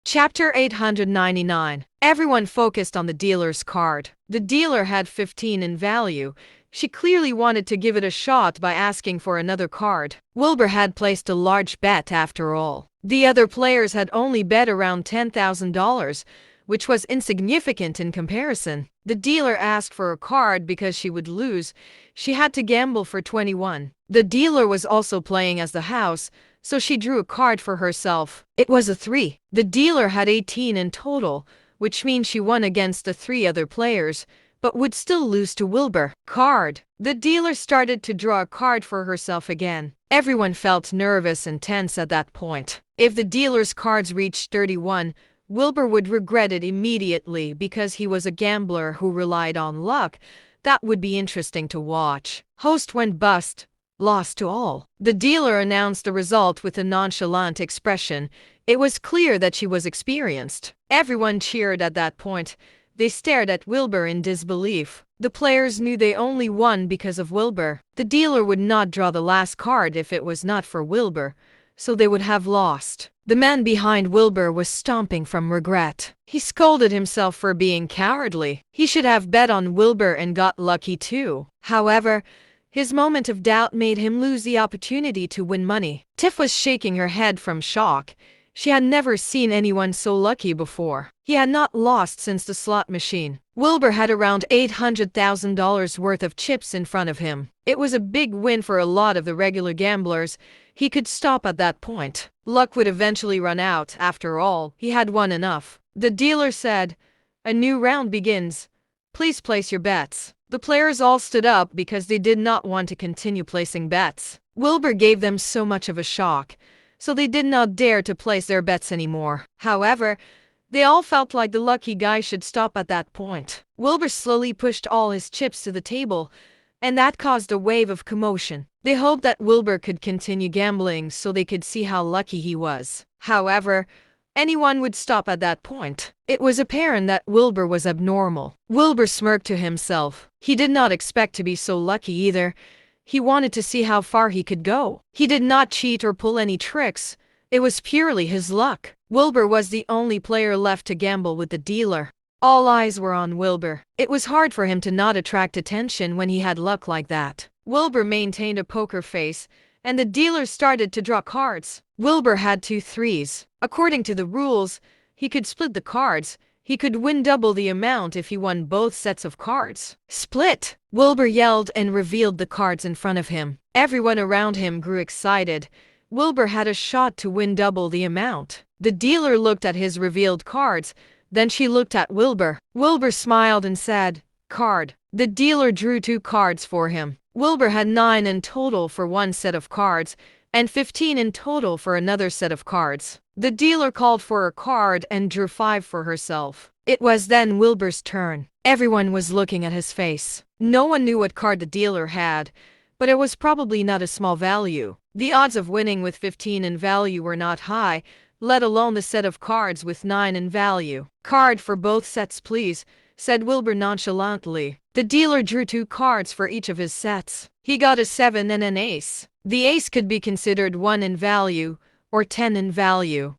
Chapter 899. Everyone focused on the dealer's card. The dealer had 15 in value. She clearly wanted to give it a shot by asking for another card. Wilbur had placed a large bet after all. The other players had only bet around $10,000, which was insignificant in comparison. The dealer asked for a card because she would lose. She had to gamble for 21. The dealer was also playing as the house, so she drew a card for herself. It was a 3. The dealer had 18 in total, which means she won against the 3 other players, but would still lose to Wilbur. Card. The dealer started to draw a card for herself again. Everyone felt nervous and tense at that point. If the dealer's cards reached 31, Wilbur would regret it immediately because he was a gambler who relied on luck. That would be interesting to watch. Host went bust. Lost to all. The dealer announced the result with a nonchalant expression. It was clear that she was experienced. Everyone cheered at that point. They stared at Wilbur in disbelief. The players knew they only won because of Wilbur. The dealer would not draw the last card if it was not for Wilbur, so they would have lost. The man behind Wilbur was stomping from regret. He scolded himself for being cowardly. He should have bet on Wilbur and got lucky too. However, his moment of doubt made him lose the opportunity to win money. Tiff was shaking her head from shock. She had never seen anyone so lucky before. He had not lost since the slot machine. Wilbur had around $800,000 worth of chips in front of him. It was a big win for a lot of the regular gamblers. He could stop at that point. Luck would eventually run out. After all, he had won enough. The dealer said, "A new round begins. Please place your bets." The players all stood up because they did not want to continue placing bets. Wilbur gave them so much of a shock, so they did not dare to place their bets anymore. However, they all felt like the lucky guy should stop at that point. Wilbur slowly pushed all his chips to the table, and that caused a wave of commotion. They hoped that Wilbur could continue gambling so they could see how lucky he was. However, anyone would stop at that point. It was apparent that Wilbur was abnormal. Wilbur smirked to himself. He did not expect to be so lucky either. He wanted to see how far he could go. He did not cheat or pull any tricks. It was purely his luck. Wilbur was the only player left to gamble with the dealer. All eyes were on Wilbur. It was hard for him to not attract attention when he had luck like that. Wilbur maintained a poker face, and the dealer started to draw cards. Wilbur had 2 3s. According to the rules, he could split the cards. He could win double the amount if he won both sets of cards. Split! Wilbur yelled and revealed the cards in front of him. Everyone around him grew excited. Wilbur had a shot to win double the amount. The dealer looked at his revealed cards. Then she looked at Wilbur. Wilbur smiled and said, "Card." The dealer drew 2 cards for him. Wilbur had 9 in total for one set of cards, and 15 in total for another set of cards. The dealer called for a card and drew 5 for herself. It was then Wilbur's turn. Everyone was looking at his face. No one knew what card the dealer had, but it was probably not a small value. The odds of winning with 15 in value were not high, let alone the set of cards with 9 in value. "Card for both sets, please," said Wilbur nonchalantly. The dealer drew 2 cards for each of his sets. He got a 7 and an ace. The ace could be considered 1 in value or 10 in value.